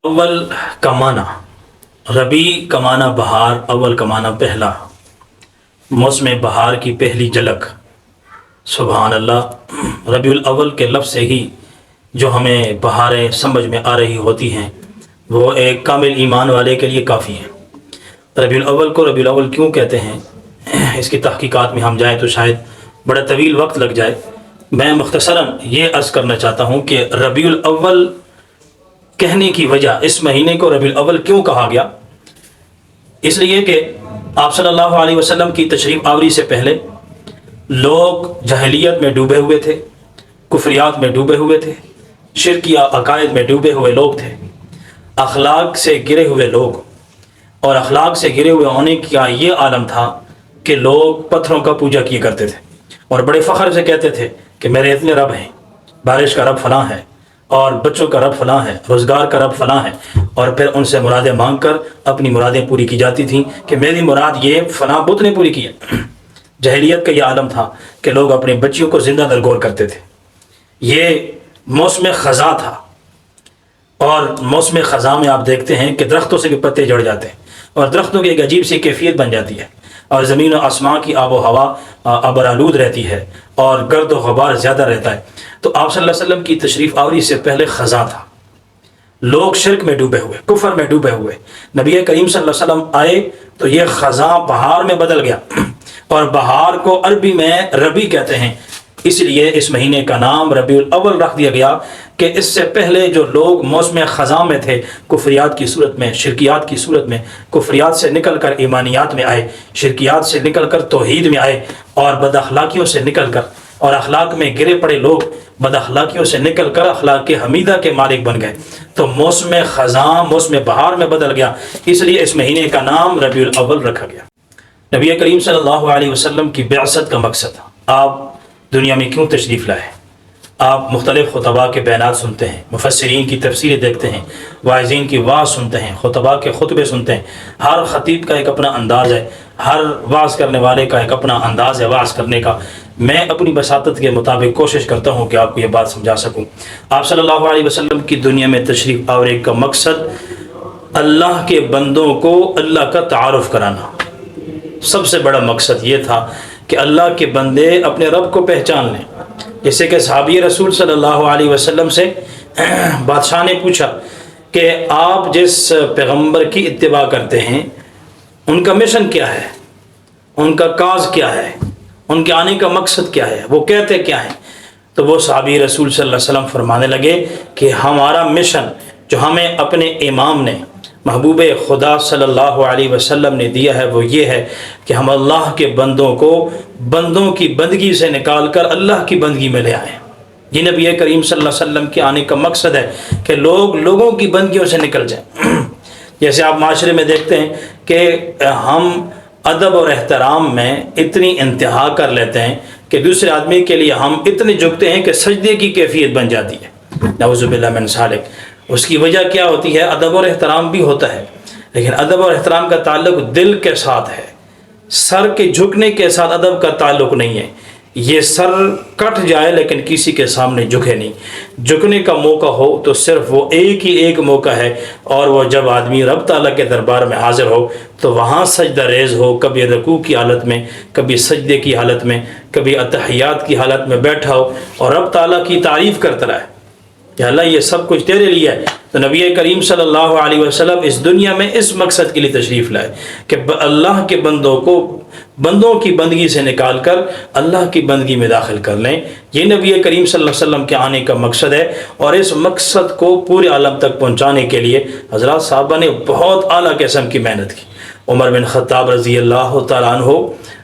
اول کا معنی ربیع کا معنی بہار، اول کا معنی پہلا، موسم بہار کی پہلی جھلک۔ سبحان اللہ، ربیع الاول کے لفظ سے ہی جو ہمیں بہاریں سمجھ میں آ رہی ہوتی ہیں وہ ایک کامل ایمان والے کے لیے کافی ہے۔ ربیع الاول کو ربیع الاول کیوں کہتے ہیں، اس کی تحقیقات میں ہم جائیں تو شاید بڑا طویل وقت لگ جائے۔ میں مختصراً یہ عرض کرنا چاہتا ہوں کہ ربیع الاول کہنے کی وجہ، اس مہینے کو ربیع الاول کیوں کہا گیا، اس لیے کہ آپ صلی اللہ علیہ وسلم کی تشریف آوری سے پہلے لوگ جاہلیت میں ڈوبے ہوئے تھے، کفریات میں ڈوبے ہوئے تھے، شرکیہ عقائد میں ڈوبے ہوئے لوگ تھے، اخلاق سے گرے ہوئے لوگ، اور اخلاق سے گرے ہوئے ہونے کا یہ عالم تھا کہ لوگ پتھروں کا پوجا کیا کرتے تھے اور بڑے فخر سے کہتے تھے کہ میرے اتنے رب ہیں، بارش کا رب فلاں ہے، اور بچوں کا رب فلاں ہے، روزگار کا رب فلاں ہے، اور پھر ان سے مرادیں مانگ کر اپنی مرادیں پوری کی جاتی تھیں کہ میری مراد یہ فلاں بت نے پوری کی ہے۔ جاہلیت کا یہ عالم تھا کہ لوگ اپنی بچیوں کو زندہ درگور کرتے تھے۔ یہ موسم خزاں تھا، اور موسم خزاں میں آپ دیکھتے ہیں کہ درختوں سے بھی پتے جڑ جاتے ہیں اور درختوں کی ایک عجیب سی کیفیت بن جاتی ہے، اور زمین و آسمان کی آب و ہوا آبرآلود رہتی ہے اور گرد و غبار زیادہ رہتا ہے۔ تو آپ صلی اللہ علیہ وسلم کی تشریف آوری سے پہلے خزاں تھا، لوگ شرک میں ڈوبے ہوئے، کفر میں ڈوبے ہوئے، نبی کریم صلی اللہ علیہ وسلم آئے تو یہ خزاں بہار میں بدل گیا، اور بہار کو عربی میں ربیع کہتے ہیں، اس لیے اس مہینے کا نام ربیع الاول رکھ دیا گیا کہ اس سے پہلے جو لوگ موسم خزاں میں تھے، کفریات کی صورت میں، شرکیات کی صورت میں، کفریات سے نکل کر ایمانیات میں آئے، شرکیات سے نکل کر توحید میں آئے، اور بد اخلاقیوں سے نکل کر، اور اخلاق میں گرے پڑے لوگ بد اخلاقیوں سے نکل کر اخلاق کے حمیدہ کے مالک بن گئے، تو موسم خزاں موسم بہار میں بدل گیا، اس لیے اس مہینے کا نام ربیع الاول رکھا گیا۔ نبی کریم صلی اللہ علیہ وسلم کی بعثت کا مقصد، آپ دنیا میں کیوں تشریف لائے؟ آپ مختلف خطباء کے بیانات سنتے ہیں، مفسرین کی تفسیریں دیکھتے ہیں، واعظین کی وعظ سنتے ہیں، خطباء کے خطبے سنتے ہیں۔ ہر خطیب کا ایک اپنا انداز ہے، ہر وعظ کرنے والے کا ایک اپنا انداز ہے وعظ کرنے کا۔ میں اپنی بساطت کے مطابق کوشش کرتا ہوں کہ آپ کو یہ بات سمجھا سکوں۔ آپ صلی اللہ علیہ وسلم کی دنیا میں تشریف آوری کا مقصد اللہ کے بندوں کو اللہ کا تعارف کرانا، سب سے بڑا مقصد یہ تھا کہ اللہ کے بندے اپنے رب کو پہچان لیں۔ جیسے کہ صحابی رسول صلی اللہ علیہ وسلم سے بادشاہ نے پوچھا کہ آپ جس پیغمبر کی اتباع کرتے ہیں ان کا مشن کیا ہے، ان کا کاز کیا ہے، ان کے آنے کا مقصد کیا ہے، وہ کہتے کیا ہیں؟ تو وہ صحابی رسول صلی اللہ علیہ وسلم فرمانے لگے کہ ہمارا مشن جو ہمیں اپنے امام نے، محبوب خدا صلی اللہ علیہ وسلم نے دیا ہے، وہ یہ ہے کہ ہم اللہ کے بندوں کو بندوں کی بندگی سے نکال کر اللہ کی بندگی میں لے آئیں۔ یہ نبی کریم صلی اللہ علیہ وسلم کے آنے کا مقصد ہے کہ لوگ لوگوں کی بندگیوں سے نکل جائیں۔ جیسے آپ معاشرے میں دیکھتے ہیں کہ ہم ادب اور احترام میں اتنی انتہا کر لیتے ہیں کہ دوسرے آدمی کے لیے ہم اتنے جھکتے ہیں کہ سجدے کی کیفیت بن جاتی ہے، نعوذ باللہ من ذالک۔ اس کی وجہ کیا ہوتی ہے؟ ادب اور احترام بھی ہوتا ہے، لیکن ادب اور احترام کا تعلق دل کے ساتھ ہے، سر کے جھکنے کے ساتھ ادب کا تعلق نہیں ہے۔ یہ سر کٹ جائے لیکن کسی کے سامنے جھکے نہیں، جھکنے کا موقع ہو تو صرف وہ ایک ہی ایک موقع ہے، اور وہ جب آدمی رب تعالیٰ کے دربار میں حاضر ہو تو وہاں سجدہ ریز ہو، کبھی رکوع کی حالت میں، کبھی سجدے کی حالت میں، کبھی اتحیات کی حالت میں بیٹھا ہو اور رب تعالیٰ کی تعریف کرتا رہے کہ اللہ یہ سب کچھ تیرے لیے ہے۔ تو نبی کریم صلی اللہ علیہ وسلم اس دنیا میں اس مقصد کے لیے تشریف لائے کہ اللہ کے بندوں کو بندوں کی بندگی سے نکال کر اللہ کی بندگی میں داخل کر لیں۔ یہ نبی کریم صلی اللہ علیہ وسلم کے آنے کا مقصد ہے، اور اس مقصد کو پورے عالم تک پہنچانے کے لیے حضرات صحابہ نے بہت اعلیٰ قسم کی محنت کی۔ عمر بن خطاب رضی اللہ تعالیٰ عنہ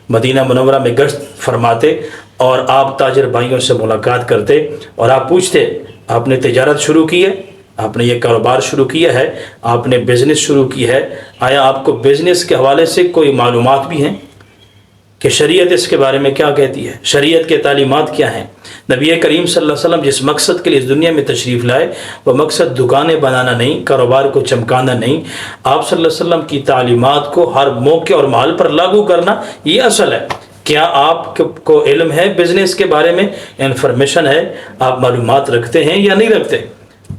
مدینہ منورہ میں گشت فرماتے، اور آپ تاجر بھائیوں سے ملاقات کرتے اور آپ پوچھتے، آپ نے تجارت شروع کی ہے، آپ نے یہ کاروبار شروع کیا ہے، آپ نے بزنس شروع کی ہے، آیا آپ کو بزنس کے حوالے سے کوئی معلومات بھی ہیں کہ شریعت اس کے بارے میں کیا کہتی ہے، شریعت کے تعلیمات کیا ہیں؟ نبی کریم صلی اللہ علیہ وسلم جس مقصد کے لیے اس دنیا میں تشریف لائے وہ مقصد دکانیں بنانا نہیں، کاروبار کو چمکانا نہیں، آپ صلی اللہ علیہ وسلم کی تعلیمات کو ہر موقع اور محل پر لاگو کرنا، یہ اصل ہے۔ کیا آپ کو علم ہے بزنس کے بارے میں، انفارمیشن ہے، آپ معلومات رکھتے ہیں یا نہیں رکھتے؟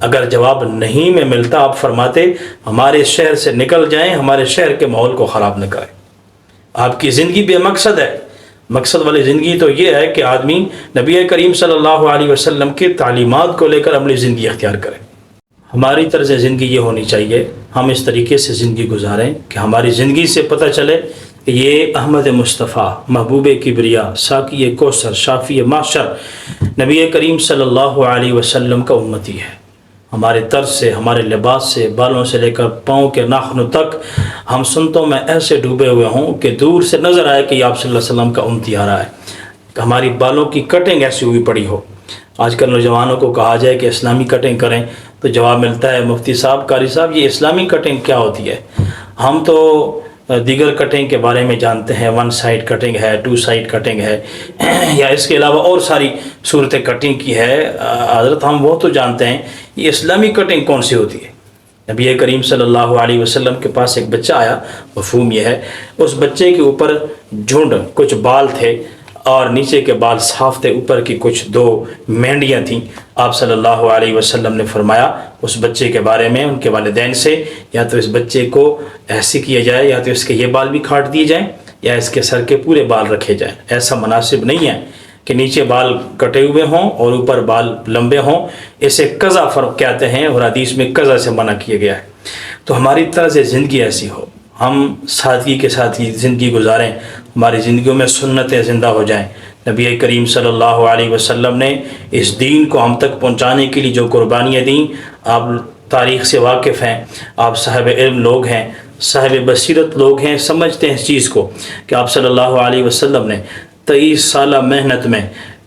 اگر جواب نہیں میں ملتا، آپ فرماتے ہمارے شہر سے نکل جائیں، ہمارے شہر کے ماحول کو خراب نہ کریں۔ آپ کی زندگی بے مقصد ہے، مقصد والی زندگی تو یہ ہے کہ آدمی نبی کریم صلی اللہ علیہ وسلم کی تعلیمات کو لے کر عملی زندگی اختیار کرے۔ ہماری طرز زندگی یہ ہونی چاہیے، ہم اس طریقے سے زندگی گزاریں کہ ہماری زندگی سے پتہ چلے کہ یہ احمد مصطفیٰ، محبوب کبریا، ساقی کوثر، شافی معشر، نبی کریم صلی اللہ علیہ وسلم کا امتی ہے۔ ہمارے طرز سے، ہمارے لباس سے، بالوں سے لے کر پاؤں کے ناخنوں تک ہم سنتوں میں ایسے ڈوبے ہوئے ہوں کہ دور سے نظر آئے کہ یہ آپ صلی اللہ علیہ وسلم کا امتی آ رہا ہے، کہ ہماری بالوں کی کٹنگ ایسی ہوئی پڑی ہو۔ آج کل نوجوانوں کو کہا جائے کہ اسلامی کٹنگ کریں تو جواب ملتا ہے مفتی صاحب، قاری صاحب، یہ اسلامی کٹنگ کیا ہوتی ہے؟ ہم تو دیگر کٹنگ کے بارے میں جانتے ہیں، 1 سائڈ کٹنگ ہے، 2 سائڈ کٹنگ ہے، یا اس کے علاوہ اور ساری صورت کٹنگ کی ہے۔ حضرت ہم وہ تو جانتے ہیں، یہ اسلامی کٹنگ کون سی ہوتی ہے؟ نبی کریم صلی اللہ علیہ وسلم کے پاس ایک بچہ آیا، مفہوم یہ ہے اس بچے کے اوپر جھنڈ کچھ بال تھے اور نیچے کے بال صاف تھے، اوپر کی کچھ 2 مینڈیاں تھیں۔ آپ صلی اللہ علیہ وسلم نے فرمایا اس بچے کے بارے میں ان کے والدین سے، یا تو اس بچے کو ایسے کیا جائے، یا تو اس کے یہ بال بھی کاٹ دیے جائیں، یا اس کے سر کے پورے بال رکھے جائیں۔ ایسا مناسب نہیں ہے کہ نیچے بال کٹے ہوئے ہوں اور اوپر بال لمبے ہوں، اسے قضا فرق کہتے ہیں، اور حدیث میں قضا سے منع کیا گیا ہے۔ تو ہماری طرز زندگی ایسی ہو، ہم سادگی کے ساتھ ہی زندگی گزاریں، ہماری زندگیوں میں سنتیں زندہ ہو جائیں۔ نبی کریم صلی اللہ علیہ وسلم نے اس دین کو ہم تک پہنچانے کے لیے جو قربانیاں دیں، آپ تاریخ سے واقف ہیں، آپ صاحب علم لوگ ہیں، صاحب بصیرت لوگ ہیں، سمجھتے ہیں اس چیز کو کہ آپ صلی اللہ علیہ وسلم نے 23 سالہ محنت میں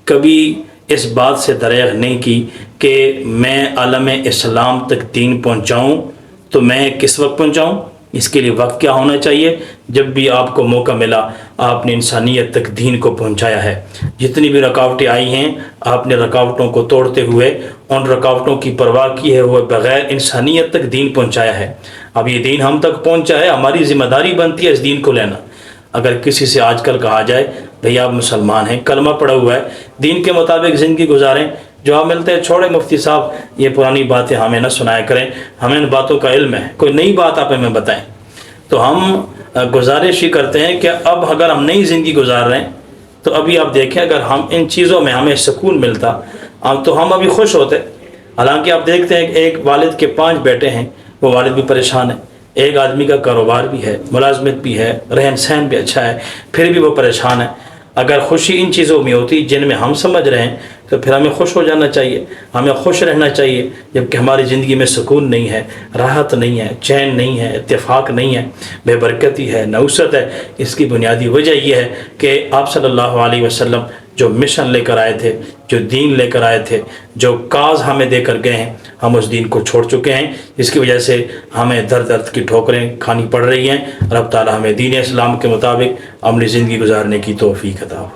کبھی اس بات سے دریغ نہیں کی کہ میں عالم اسلام تک دین پہنچاؤں، تو میں کس وقت پہنچاؤں؟ اس کے لیے وقت کیا ہونا چاہیے؟ جب بھی آپ کو موقع ملا آپ نے انسانیت تک دین کو پہنچایا ہے۔ جتنی بھی رکاوٹیں آئی ہیں آپ نے رکاوٹوں کو توڑتے ہوئے ان رکاوٹوں کی پرواہ کی ہے ہوئے بغیر انسانیت تک دین پہنچایا ہے۔ اب یہ دین ہم تک پہنچا ہے، ہماری ذمہ داری بنتی ہے اس دین کو لینا۔ اگر کسی سے آج کل کہا جائے بھئی آپ مسلمان ہیں، کلمہ پڑھا ہوا ہے، دین کے مطابق زندگی گزاریں، جواب ملتا ہے چھوڑے مفتی صاحب یہ پرانی باتیں ہمیں نہ سنایا کریں، ہمیں ان باتوں کا علم ہے، کوئی نئی بات آپ ہمیں بتائیں۔ تو ہم گزارش ہی کرتے ہیں کہ اب اگر ہم نئی زندگی گزار رہے ہیں تو ابھی آپ دیکھیں اگر ہم ان چیزوں میں ہمیں سکون ملتا تو ہم ابھی خوش ہوتے۔ حالانکہ آپ دیکھتے ہیں کہ ایک والد کے 5 بیٹے ہیں، وہ والد بھی پریشان ہے، ایک آدمی کا کاروبار بھی ہے، ملازمت بھی ہے، رہن سہن بھی اچھا ہے، پھر بھی وہ پریشان ہے۔ اگر خوشی ان چیزوں میں ہوتی جن میں ہم سمجھ رہے ہیں تو پھر ہمیں خوش ہو جانا چاہیے، ہمیں خوش رہنا چاہیے، جبکہ ہماری زندگی میں سکون نہیں ہے، راحت نہیں ہے، چین نہیں ہے، اتفاق نہیں ہے، بے برکتی ہے، نوست ہے۔ اس کی بنیادی وجہ یہ ہے کہ آپ صلی اللہ علیہ وسلم جو مشن لے کر آئے تھے، جو دین لے کر آئے تھے، جو کاز ہمیں دے کر گئے ہیں، ہم اس دین کو چھوڑ چکے ہیں، جس کی وجہ سے ہمیں درد درد کی ٹھوکریں کھانی پڑ رہی ہیں۔ رب تعالی ہمیں دین اسلام کے مطابق عملی زندگی گزارنے کی توفیق عطا ہو۔